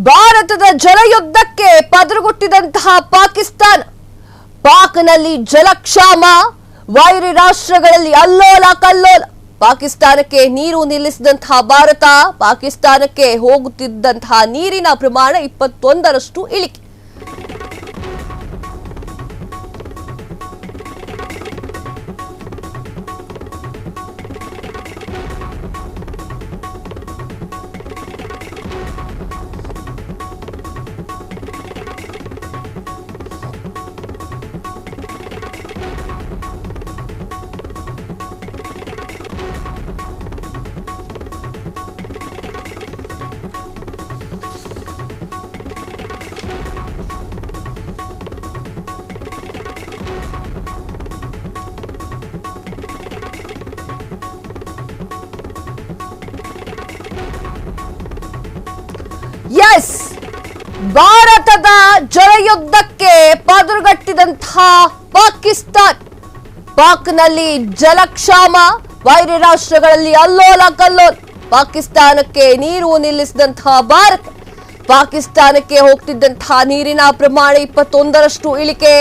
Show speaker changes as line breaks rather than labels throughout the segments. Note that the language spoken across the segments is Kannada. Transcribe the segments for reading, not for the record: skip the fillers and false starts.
ಭಾರತದ ಜಲಯುದ್ಧಕ್ಕೆ ಪದರುಗುಟ್ಟಿದಂತಹ ಪಾಕಿಸ್ತಾನ, ಪಾಕ್ನಲ್ಲಿ ಜಲಕ್ಷಾಮ, ವೈರಿ ರಾಷ್ಟ್ರಗಳಲ್ಲಿ ಅಲ್ಲೋಲ ಕಲ್ಲೋಲ. ಪಾಕಿಸ್ತಾನಕ್ಕೆ ನೀರು ನಿಲ್ಲಿಸಿದಂತಹ ಭಾರತ, ಪಾಕಿಸ್ತಾನಕ್ಕೆ ಹೋಗುತ್ತಿದ್ದಂತಹ ನೀರಿನ ಪ್ರಮಾಣ 21ರಷ್ಟು ಇಳಿಕೆ. ಎಸ್, ಭಾರತದ ಜಲಯುದ್ಧಕ್ಕೆ ಪದರುಗಟ್ಟಿದಂತಹ ಪಾಕಿಸ್ತಾನ, ಪಾಕ್ನಲ್ಲಿ ಜಲಕ್ಷಾಮ, ವೈರಿ ರಾಷ್ಟ್ರಗಳಲ್ಲಿ ಅಲ್ಲೋಲ ಕಲ್ಲೋಲ. ಪಾಕಿಸ್ತಾನಕ್ಕೆ ನೀರು ನಿಲ್ಲಿಸಿದಂತಹ ಭಾರತ, ಪಾಕಿಸ್ತಾನಕ್ಕೆ ಹೋಗ್ತಿದ್ದಂತಹ ನೀರಿನ ಪ್ರಮಾಣ 21ರಷ್ಟು ಇಳಿಕೆ.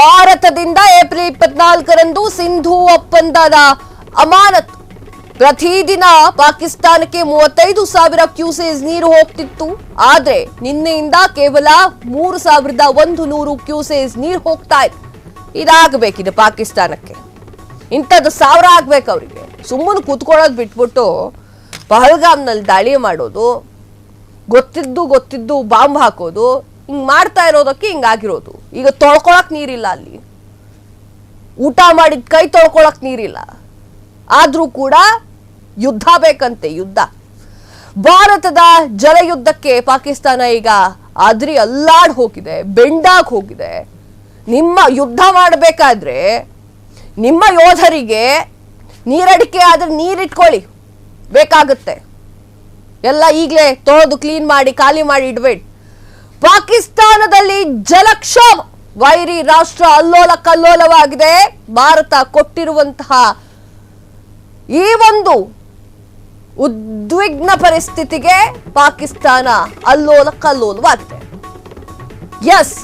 ಭಾರತದಿಂದ ಏಪ್ರಿಲ್ 24ರಂದು ಸಿಂಧೂ ಒಪ್ಪಂದದ ಅಮಾನತು. ಪ್ರತಿದಿನ ಪಾಕಿಸ್ತಾನಕ್ಕೆ 35,000 ಕ್ಯೂಸೆಸ್ ನೀರು ಹೋಗ್ತಿತ್ತು. ಆದ್ರೆ ನಿನ್ನೆಯಿಂದ ಕೇವಲ 3,100 ಕ್ಯೂಸೆಸ್ ನೀರು ಹೋಗ್ತಾ ಇದೆ. ಇದಾಗಬೇಕಿದೆ ಪಾಕಿಸ್ತಾನಕ್ಕೆ, ಇಂಥದ್ದು 1000 ಆಗ್ಬೇಕು ಅವರಿಗೆ. ಸುಮ್ಮನೆ ಕೂತ್ಕೊಳ್ಳೋದು ಬಿಟ್ಬಿಟ್ಟು ಪಹಲ್ಗಾಮ್ನಲ್ಲಿ ದಾಳಿ ಮಾಡೋದು, ಗೊತ್ತಿದ್ದು ಬಾಂಬ್ ಹಾಕೋದು, ಹಿಂಗ್ ಮಾಡ್ತಾ ಇರೋದಕ್ಕೆ ಹಿಂಗಾಗಿರೋದು. ಈಗ ತೊಳ್ಕೊಳಕ್ ನೀರಿಲ್ಲ, ಅಲ್ಲಿ ಊಟ ಮಾಡಿದ ಕೈ ತೊಳ್ಕೊಳಕ್ ನೀರಿಲ್ಲ. ಆದ್ರೂ ಕೂಡ ಯುದ್ಧ ಬೇಕಂತೆ, ಯುದ್ಧ. ಭಾರತದ ಜಲಯುದ್ಧಕ್ಕೆ ಪಾಕಿಸ್ತಾನ ಈಗ ಅಲ್ಲಾಡ್ ಹೋಗಿದೆ, ಬೆಂಡಾಗ್ ಹೋಗಿದೆ. ನಿಮ್ಮ ಯುದ್ಧ ಮಾಡಬೇಕಾದ್ರೆ ನಿಮ್ಮ ಯೋಧರಿಗೆ ನೀರಡಿಕೆ ಆದ್ರೆ ನೀರಿಟ್ಕೊಳ್ಳಿ, ಬೇಕಾಗುತ್ತೆ. ಎಲ್ಲ ಈಗಲೇ ತೊಳೆದು ಕ್ಲೀನ್ ಮಾಡಿ ಖಾಲಿ ಮಾಡಿ ಇಡಬೇಡಿ. ಪಾಕಿಸ್ತಾನದಲ್ಲಿ ಜಲಕ್ಷಾಮ, ವೈರಿ ರಾಷ್ಟ್ರ ಅಲ್ಲೋಲ ಕಲ್ಲೋಲವಾಗಿದೆ. ಭಾರತ ಕೊಟ್ಟಿರುವಂತಹ ಈ ಒಂದು ಉದ್ವಿಗ್ನ ಪರಿಸ್ಥಿತಿಗೆ ಪಾಕಿಸ್ತಾನ ಅಲ್ಲೋಲ ಕಲ್ಲೋಲವಾಗಿದೆ. ಎಸ್,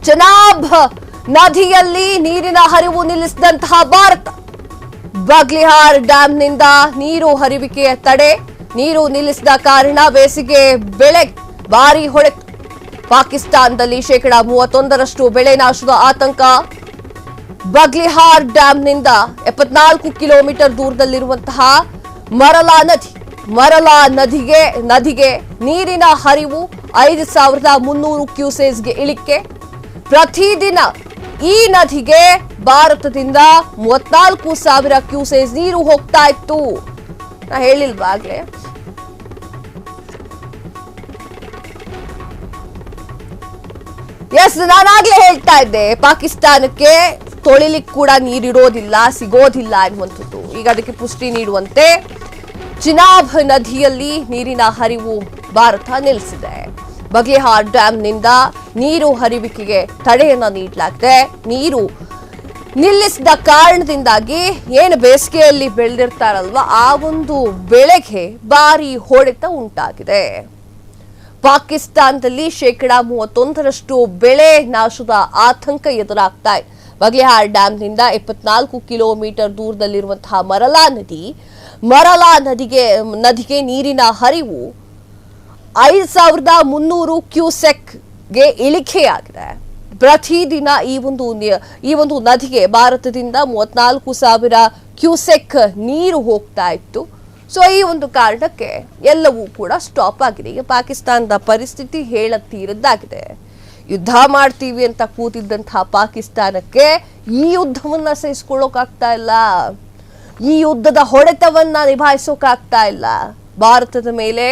ಚೆನಾಬ್ ನದಿಯಲ್ಲಿ ನೀರಿನ ಹರಿವು ನಿಲ್ಲಿಸಿದಂತಹ ಭಾರತ, ಬಗ್ಲಿಹಾರ್ ಡ್ಯಾಂನಿಂದ ನೀರು ಹರಿವಿಕೆಯ ತಡೆ. ನೀರು ನಿಲ್ಲಿಸಿದ ಕಾರಣ ಬೇಸಿಗೆ ಬೆಳೆ ಭಾರಿ ಹೊಡೆತ. ಪಾಕಿಸ್ತಾನದಲ್ಲಿ 31% ಬೆಳೆ ನಾಶದ ಆತಂಕ. ಬಗ್ಲಿಹಾರ್ ಡ್ಯಾಂನಿಂದ 74 ಕಿಲೋಮೀಟರ್ ದೂರದಲ್ಲಿರುವಂತಹ ಮರಲಾ ನದಿಗೆ ನೀರಿನ ಹರಿವು 5,300 ಕ್ಯೂಸೆಸ್ಗೆ ಇಳಿಕೆ. ಪ್ರತಿದಿನ ಈ ನದಿಗೆ ಭಾರತದಿಂದ 34,000 ಕ್ಯೂಸೆಸ್ ನೀರು ಹೋಗ್ತಾ ಇತ್ತು. ನಾ ಹೇಳಿಲ್ವಾಗ್ಲೇ? ಎಸ್, ನಾನಾಗ್ಲೇ ಹೇಳ್ತಾ ಇದ್ದೆ, ಪಾಕಿಸ್ತಾನಕ್ಕೆ ತೊಳಿಲಿಕ್ಕೆ ಕೂಡ ನೀರಿರೋದಿಲ್ಲ, ಸಿಗೋದಿಲ್ಲ ಅನ್ನುವಂಥದ್ದು. ಈಗ ಅದಕ್ಕೆ ಪುಷ್ಟಿ ನೀಡುವಂತೆ ಚಿನಾಬ್ ನದಿಯಲ್ಲಿ ನೀರಿನ ಹರಿವು ಭಾರತ ನಿಲ್ಲಿಸಿದೆ. ಬಗ್ಲಿಹಾರ್ ಡ್ಯಾಂನಿಂದ ನೀರು ಹರಿವಿಕೆಗೆ ತಡೆಯನ್ನ ನೀಡಲಾಗಿದೆ. ನೀರು ನಿಲ್ಲಿಸಿದ ಕಾರಣದಿಂದಾಗಿ ಏನು ಬೇಸಿಗೆಯಲ್ಲಿ ಬೆಳೆದಿರ್ತಾರಲ್ವಾ, ಆ ಒಂದು ಬೆಳೆಗೆ ಭಾರಿ ಹೊಡೆತ ಉಂಟಾಗಿದೆ. ಪಾಕಿಸ್ತಾನದಲ್ಲಿ 31% ಬೆಳೆ ನಾಶದ ಆತಂಕ ಎದುರಾಗ್ತಾ ಇದೆ. ಬಗ್ಲಿಹಾರ್ ಡ್ಯಾಂನಿಂದ 74 ಕಿಲೋಮೀಟರ್ ದೂರದಲ್ಲಿರುವಂತಹ ಮರಲಾ ನದಿಗೆ ನೀರಿನ ಹರಿವು 5,300 ಕ್ಯೂಸೆಕ್ಗೆ ಇಳಿಕೆಯಾಗಿದೆ. ಪ್ರತಿದಿನ ಈ ಒಂದು ನದಿಗೆ ಭಾರತದಿಂದ 34,000 ಕ್ಯೂಸೆಕ್ ನೀರು ಹೋಗ್ತಾ ಇತ್ತು. ಸೊ ಈ ಒಂದು ಕಾರಣಕ್ಕೆ ಎಲ್ಲವೂ ಕೂಡ ಸ್ಟಾಪ್ ಆಗಿದೆ. ಈಗ ಪಾಕಿಸ್ತಾನದ ಪರಿಸ್ಥಿತಿ ಹೇಳತೀರದ್ದಾಗಿದೆ. ಯುದ್ಧ ಮಾಡ್ತೀವಿ ಅಂತ ಕೂತಿದ್ದಂತಹ ಪಾಕಿಸ್ತಾನಕ್ಕೆ ಈ ಯುದ್ಧವನ್ನ ಸಹಿಸಿಕೊಳ್ಳೋಕಾಗ್ತಾ ಇಲ್ಲ, ಈ ಯುದ್ಧದ ಹೊಡೆತವನ್ನ ನಿಭಾಯಿಸೋಕಾಗ್ತಾ ಇಲ್ಲ. ಭಾರತದ ಮೇಲೆ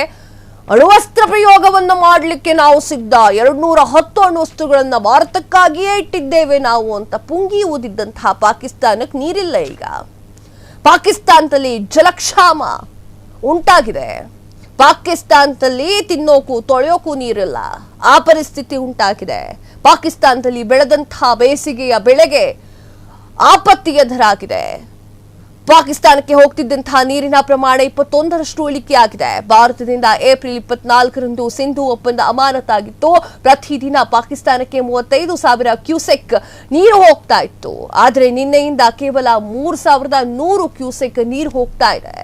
ಅಣ್ವಸ್ತ್ರ ಪ್ರಯೋಗವನ್ನ ಮಾಡಲಿಕ್ಕೆ ನಾವು ಸಿದ್ಧ, 210 ಅಣ್ವಸ್ತ್ರಗಳನ್ನ ಭಾರತಕ್ಕಾಗಿಯೇ ಇಟ್ಟಿದ್ದೇವೆ ನಾವು ಅಂತ ಪುಂಗಿ ಊದಿದ್ದಂತಹ ಪಾಕಿಸ್ತಾನಕ್ಕೆ ನೀರಿಲ್ಲ. ಈಗ ಪಾಕಿಸ್ತಾನದಲ್ಲಿ ಜಲಕ್ಷಾಮ ಉಂಟಾಗಿದೆ. ಪಾಕಿಸ್ತಾನದಲ್ಲಿ ತಿನ್ನೋಕು ತೊಳೆಯೋಕು ನೀರಿಲ್ಲ, ಆ ಪರಿಸ್ಥಿತಿ ಉಂಟಾಗಿದೆ. ಪಾಕಿಸ್ತಾನದಲ್ಲಿ ಬೆಳೆದಂತಹ ಬೇಸಿಗೆಯ ಬೆಳೆಗೆ ಆಪತ್ತಿ ಎದುರಾಗಿದೆ. ಪಾಕಿಸ್ತಾನಕ್ಕೆ ಹೋಗ್ತಿದ್ದಂತಹ ನೀರಿನ ಪ್ರಮಾಣ 21ರಷ್ಟು ಇಳಿಕೆಯಾಗಿದೆ. ಭಾರತದಿಂದ ಏಪ್ರಿಲ್ 24ರಂದು ಸಿಂಧು ಒಪ್ಪಂದ ಅಮಾನತಾಗಿತ್ತು. ಪ್ರತಿದಿನ ಪಾಕಿಸ್ತಾನಕ್ಕೆ 35,000 ಕ್ಯೂಸೆಕ್ ನೀರು ಹೋಗ್ತಾ ಇತ್ತು. ಆದರೆ ನಿನ್ನೆಯಿಂದ ಕೇವಲ 3,100 ಕ್ಯೂಸೆಕ್ ನೀರು ಹೋಗ್ತಾ ಇದೆ.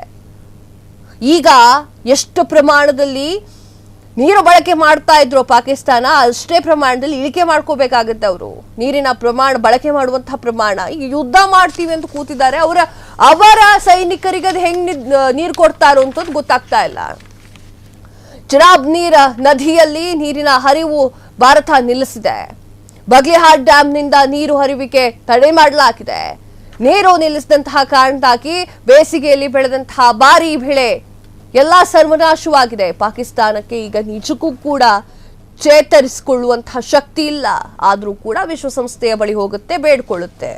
ಈಗ ಎಷ್ಟು ಪ್ರಮಾಣದಲ್ಲಿ ನೀರು ಬಳಕೆ ಮಾಡ್ತಾ ಇದ್ರು ಪಾಕಿಸ್ತಾನ, ಅಷ್ಟೇ ಪ್ರಮಾಣದಲ್ಲಿ ಇಳಿಕೆ ಮಾಡ್ಕೋಬೇಕಾಗತ್ತೆ. ಅವರು ನೀರಿನ ಪ್ರಮಾಣ, ಬಳಕೆ ಮಾಡುವಂತಹ ಪ್ರಮಾಣ. ಈಗ ಯುದ್ಧ ಮಾಡ್ತೀವಿ ಅಂತ ಕೂತಿದ್ದಾರೆ. ಅವರ ಸೈನಿಕರಿಗೆ ಅದು ಹೆಂಗ್ ನೀರು ಕೊಡ್ತಾರೋ ಅಂತ ಗೊತ್ತಾಗ್ತಾ ಇಲ್ಲ. ಚಿನಾಬ್ ನದಿಯಲ್ಲಿ ನೀರಿನ ಹರಿವು ಭಾರತ ನಿಲ್ಲಿಸಿದೆ. ಬಗ್ಲಿಹಾಟ್ ಡ್ಯಾಂನಿಂದ ನೀರು ಹರಿವಿಗೆ ತಡೆ ಮಾಡಲಾಗಿದೆ. ನೀರು ನಿಲ್ಲಿಸಿದಂತಹ ಕಾರಣಕ್ಕಾಗಿ ಬೇಸಿಗೆಯಲ್ಲಿ ಬೆಳೆದಂತಹ ಭಾರಿ ಬೆಳೆ ಎಲ್ಲ ಸರ್ವನಾಶವಾಗಿದೆ. ಪಾಕಿಸ್ತಾನಕ್ಕೆ ಈಗ ನಿಜಕ್ಕೂ ಕೂಡ ಚೇತರಿಸಿಕೊಳ್ಳುವಂತಹ ಶಕ್ತಿ ಇಲ್ಲ. ಆದರೂ ಕೂಡ ವಿಶ್ವಸಂಸ್ಥೆಯ ಬಳಿ ಹೋಗುತ್ತೆ, ಬೇಡ್ಕೊಳ್ಳುತ್ತೆ.